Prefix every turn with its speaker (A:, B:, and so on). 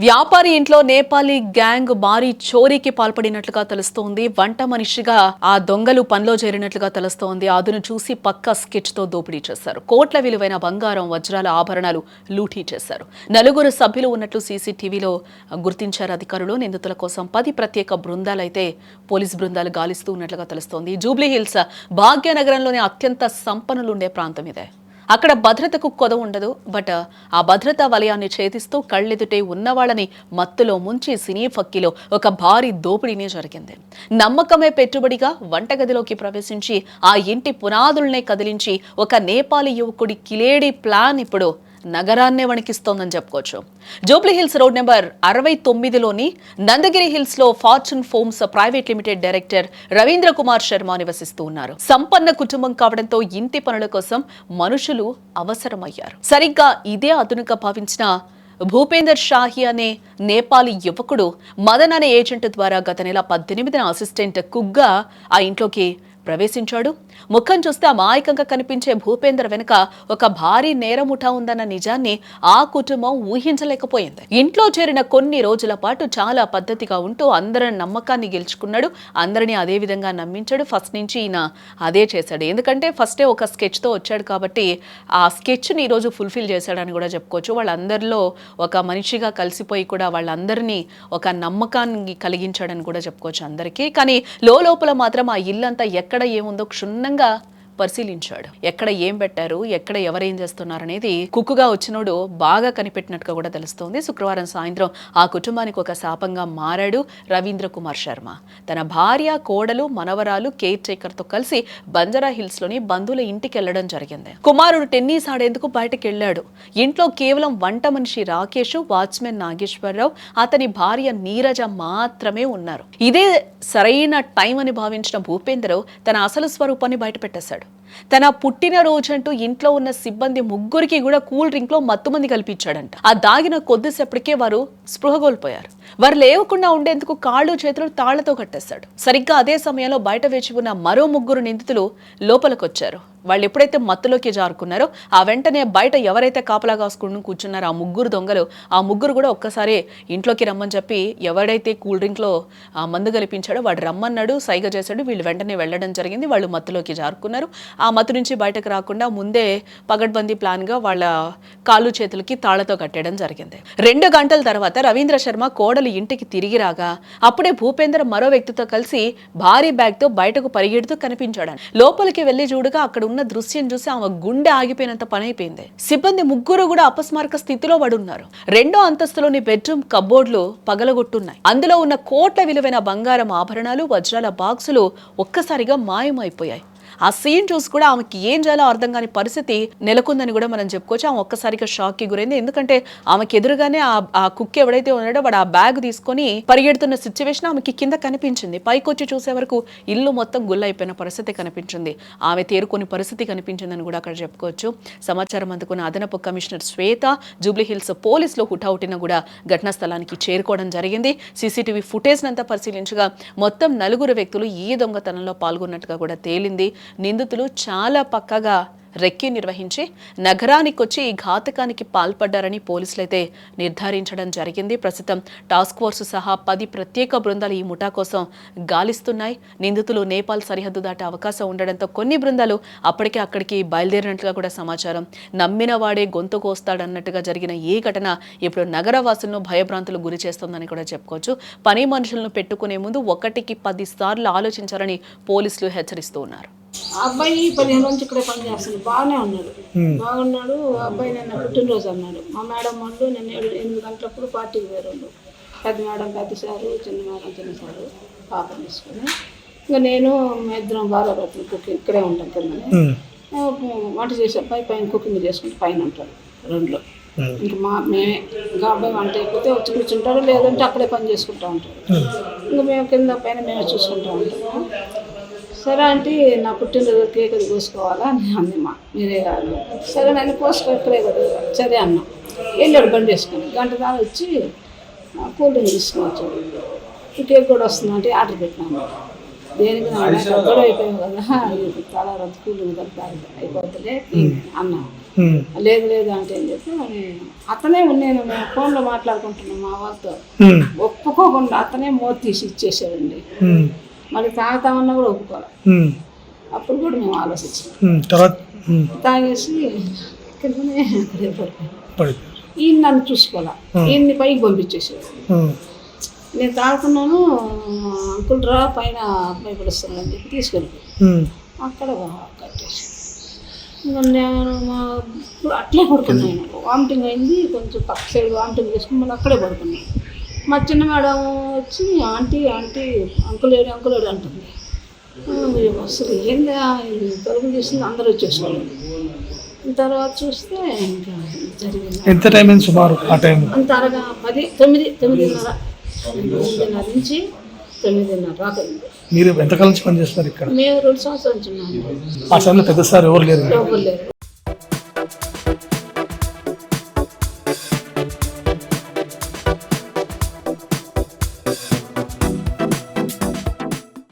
A: వ్యాపారి ఇంట్లో నేపాలీ గ్యాంగ్ భారీ చోరీకి పాల్పడినట్లుగా తెలుస్తోంది. వంట మనిషిగా ఆ దొంగలు పనిలో చేరినట్లుగా తెలుస్తోంది. అదును చూసి పక్కా స్కెచ్ తో దోపిడీ చేశారు. కోట్ల విలువైన బంగారం, వజ్రాల ఆభరణాలు లూటీ చేశారు. 4 సభ్యులు ఉన్నట్లు సీసీటీవీలో గుర్తించారు అధికారులు. నిందితుల కోసం 10 ప్రత్యేక బృందాలైతే పోలీస్ బృందాలు గాలిస్తూ ఉన్నట్లుగా తెలుస్తోంది. జూబ్లీ హిల్స్ భాగ్యనగరంలోని అత్యంత సంపన్నులుండే ప్రాంతం ఇదే. అక్కడ భద్రతకు కొద ఉండదు. బట్ ఆ భద్రతా వలయాన్ని ఛేదిస్తూ కళ్ళెదుటే ఉన్నవాళ్ళని మత్తులో ముంచి సినీ ఫక్కీలో ఒక భారీ దోపిడీనే జరిగింది. నమ్మకమే పెట్టుబడిగా వంటగదిలోకి ప్రవేశించి ఆ ఇంటి పునాదుల్నే కదిలించి ఒక నేపాలీ యువకుడి కిలేడి ప్లాన్ ఇప్పుడు నగరాన్నే వణికిస్తోందని చెప్పుకోవచ్చు. జూబ్లీ హిల్స్ రోడ్ నెంబర్ 69లోని నందగిరి హిల్స్ లో fortune homes private limited director Ravindra Kumar Sharma నివసిస్తూ ఉన్నారు. సంపన్న కుటుంబం కావడంతో ఇంటి పనుల కోసం మనుషులు అవసరమయ్యారు. సరిగ్గా ఇదే అదునుగా భావించిన భూపేందర్ షాహి అనే నేపాలీ యువకుడు మదన్ అనే ఏజెంట్ ద్వారా గత నెల 18న అసిస్టెంట్ కుక్గా ఆ ఇంట్లోకి ప్రవేశించాడు. ముఖం చూస్తే అమాయకంగా కనిపించే భూపేందర్ వెనుక ఒక భారీ నేరముఠా ఉందన్న నిజాన్ని ఆ కుటుంబం ఊహించలేకపోయింది. ఇంట్లో చేరిన కొన్ని రోజుల పాటు చాలా పద్ధతిగా ఉంటూ అందరి నమ్మకాన్ని గెలుచుకున్నాడు. అందరినీ అదే విధంగా నమ్మించాడు. ఫస్ట్ నుంచి ఈయన అదే చేశాడు. ఎందుకంటే ఫస్టే ఒక స్కెచ్తో వచ్చాడు కాబట్టి ఆ స్కెచ్ని ఈరోజు ఫుల్ఫిల్ చేశాడని కూడా చెప్పుకోవచ్చు. వాళ్ళందరిలో ఒక మనిషిగా కలిసిపోయి కూడా వాళ్ళందరినీ ఒక నమ్మకాన్ని కలిగించాడని కూడా చెప్పుకోవచ్చు అందరికీ. కానీ లోపల మాత్రం ఆ ఇల్లంతా ఎక్కడ ఏముందో క్షుణ్ణంగా పరిశీలించాడు. ఎక్కడ ఏం పెట్టారు, ఎక్కడ ఎవరేం చేస్తున్నారనేది కుక్కుగా వచ్చినోడు బాగా కనిపెట్టినట్టుగా కూడా తెలుస్తోంది. శుక్రవారం సాయంత్రం ఆ కుటుంబానికి ఒక శాపంగా మారాడు రవీంద్ర కుమార్ శర్మ. తన భార్య, కోడలు, మనవరాలు, కేర్ టేకర్ తో కలిసి బంజారా హిల్స్ లోని బంధువుల ఇంటికి వెళ్లడం జరిగింది. కుమారుడు టెన్నిస్ ఆడేందుకు బయటకు వెళ్లాడు. ఇంట్లో కేవలం వంట మనిషి రాకేష్, వాచ్మెన్ నాగేశ్వరరావు, అతని భార్య నీరజ మాత్రమే ఉన్నారు. ఇదే సరైన టైం అని భావించిన భూపేందర్ తన అసలు స్వరూపాన్ని బయటపెట్టేశాడు. తన పుట్టినరోజంటూ ఇంట్లో ఉన్న సిబ్బంది 3కి కూడా కూల్ డ్రింక్ లో మత్తుమంది కల్పించాడంట. ఆ దాగిన కొద్దిసేపటికే వారు స్పృహ కోల్పోయారు. వారు లేవకుండా ఉండేందుకు కాళ్ళు చేతులు తాళ్లతో కట్టేశాడు. సరిగ్గా అదే సమయంలో బయట వేచి ఉన్న మరో 3 నిందితులు లోపలికొచ్చారు. వాళ్ళు ఎప్పుడైతే మత్తులోకి జారుకున్నారో ఆ వెంటనే బయట ఎవరైతే కాపలా కాసుకుని కూర్చున్నారో ఆ 3 దొంగలు, ఆ 3 కూడా ఒక్కసారి ఇంట్లోకి రమ్మని చెప్పి ఎవరైతే కూల్ డ్రింక్ లో ఆ మందు కల్పించాడో వాడు రమ్మన్నాడు, సైగ చేశాడు. వీళ్ళు వెంటనే వెళ్ళడం జరిగింది. వాళ్ళు మత్తులోకి జారుకున్నారు. ఆ మత్తు నుంచి బయటకు రాకుండా ముందే పగడ్బందీ ప్లాన్ గా వాళ్ళ కాళ్ళు చేతులకి తాళ్లతో కట్టడం జరిగింది. 2 గంటల తర్వాత రవీంద్ర శర్మ కోడలు ఇంటికి తిరిగి రాగా అప్పుడే భూపేందర్ మరో వ్యక్తితో కలిసి భారీ బ్యాగ్ తో బయటకు పరిగెడుతూ కనిపించాడు. లోపలికి వెళ్లి చూడగా అక్కడ ఉన్న దృశ్యం చూసి ఆమె గుండె ఆగిపోయినంత పని అయిపోయింది. సిబ్బంది 3 కూడా అపస్మారక స్థితిలో పడున్నారు. 2వ అంతస్తులోని బెడ్రూమ్ కబోర్డ్లు పగలగొట్టున్నాయి. అందులో ఉన్న కోట్ల విలువైన బంగారం ఆభరణాలు, వజ్రాల బాక్సులు ఒక్కసారిగా మాయమైపోయాయి. ఆ సీన్ చూసి కూడా ఆమెకి ఏం చేయాలో అర్థం కాని పరిస్థితి నెలకొందని కూడా మనం చెప్పుకోవచ్చు. ఆమె ఒక్కసారిగా షాక్ కి గురైంది. ఎందుకంటే ఆమెకి ఎదురుగానే ఆ కుక్ ఎవడైతే ఉన్నాడో వాడు ఆ బ్యాగ్ తీసుకొని పరిగెడుతున్న సిచ్యువేషన్ ఆమెకి కింద కనిపించింది. పైకొచ్చి చూసే వరకు ఇల్లు మొత్తం గుల్లైపోయిన పరిస్థితి కనిపించింది. ఆమె తేరుకొని పరిస్థితి కనిపించిందని కూడా అక్కడ చెప్పుకోవచ్చు. సమాచారం అందుకున్న అదనపు కమిషనర్ శ్వేత, జూబ్లీ హిల్స్ పోలీసులు హుటాహుటిన కూడా ఘటనా స్థలానికి చేరుకోవడం జరిగింది. సీసీటీవీ ఫుటేజ్ నంతా పరిశీలించగా మొత్తం 4 వ్యక్తులు ఈ దొంగతనంలో పాల్గొన్నట్టుగా కూడా తేలింది. నిందితులు చాలా పక్కగా రెక్కి నిర్వహించి నగరానికొచ్చి ఈ ఘాతకానికి పాల్పడ్డారని పోలీసులైతే నిర్ధారించడం జరిగింది. ప్రస్తుతం టాస్క్ ఫోర్స్ సహా 10 ప్రత్యేక బృందాలు ఈ ముఠా కోసం గాలిస్తున్నాయి. నిందితులు నేపాల్ సరిహద్దు దాటే అవకాశం ఉండడంతో కొన్ని బృందాలు అప్పటికే అక్కడికి బయలుదేరినట్లుగా కూడా సమాచారం. నమ్మిన వాడే గొంతు కోస్తాడన్నట్టుగా జరిగిన ఈ ఘటన ఇప్పుడు నగరవాసులను భయభ్రాంతులు గురి చేస్తుందని కూడా చెప్పుకోవచ్చు. పని మనుషులను పెట్టుకునే ముందు 1కి 10 సార్లు ఆలోచించాలని పోలీసులు హెచ్చరిస్తూ ఉన్నారు.
B: అబ్బాయి 15 నుంచి ఇక్కడే పని చేస్తున్నాడు. బాగున్నాడు. అబ్బాయి నిన్న పుట్టినరోజు అన్నాడు. మా మేడం వాళ్ళు నిన్న 8 గంటలప్పుడు పార్టీకి వేరు. పెద్ద మేడం పెద్ద సారు, చిన్న మేడం చిన్న సారు పాపం తీసుకుని ఇంకా నేను ఇద్దరం భార్య భర్తలు కుకింగ్ ఇక్కడే ఉంటాం కింద. వంట చేసే అబ్బాయి పైన కుకింగ్ చేసుకుంటే పైన ఉంటాడు 2లో. ఇంకా మేమే ఇంకా అబ్బాయి వంట అయిపోతే వచ్చి కూర్చుంటాడు, లేదంటే అక్కడే పని చేసుకుంటూ ఉంటాడు. ఇంకా మేము కింద పైన మేమే చూసుకుంటూ ఉంటాము. సరే అంటే నా పుట్టినరోజు కేక్ అది కోసుకోవాలా అని అంది మీరే కాదు. సరే నేను కోసుకోక్కలే కదా, సరే అన్నాం. వెళ్ళాడు బండి వేసుకొని. గంట దాకా వచ్చి కూల్ డ్రింక్ తీసుకువచ్చాడు. ఈ కేక్ కూడా వస్తుంది అంటే ఆర్డర్ పెట్టినాను. దేనికి గొడవ అయిపోయావు కదా, తల కూల్ డ్రింక్ కలిపి అయిపోతుందే అన్నాను. లేదు లేదు అంటే అని చెప్పి అతనే నేను ఫోన్లో మాట్లాడుకుంటున్నాను మా వాళ్ళతో, ఒప్పుకోకుండా అతనే మోత తీసి ఇచ్చేసాడండి. మళ్ళీ తాగుతామన్నా కూడా ఒప్పుకోవాలి. అప్పుడు కూడా మేము ఆలోచించాం. తాగేసి కిందనే ఈయన నన్ను చూసుకోవాలా, ఈయన్ని పైకి పంపించేసాడు. నేను తాగుతున్నాను, అంకుల్ రా పైన అబ్బాయి పిలుస్తున్నాను అని చెప్పి తీసుకెళ్ళిపోయి అక్కడ కట్టేసి నేను అట్లే పడుకున్నాను. వామిటింగ్ అయింది, కొంచెం పక్క సైడ్ వామిటింగ్ చేసుకుని మళ్ళీ అక్కడే పడుకున్నాను. మా చిన్న మేడం వచ్చి ఆంటీ ఆంటీ అంకులేడు అంకులేడు అంటుంది. అసలు ఏందా తలుపు చేసింది, అందరూ వచ్చేసేవాళ్ళు. తర్వాత చూస్తే ఇంకా జరిగింది.
C: ఎంత టైం అయింది సుమారు ఆ టైం?
B: అంత అరగా 9:30 నుంచి 9:30 రాకైంది.
C: మీరు ఎంతకాలం నుంచి పనిచేస్తారు ఇక్కడ?
B: మేము 2 సంవత్సరాల నుంచి ఉన్నాము.
C: ఆ టైంలో పెద్ద సార్ ఎవరు లేరు?
B: ఎవరు లేరు.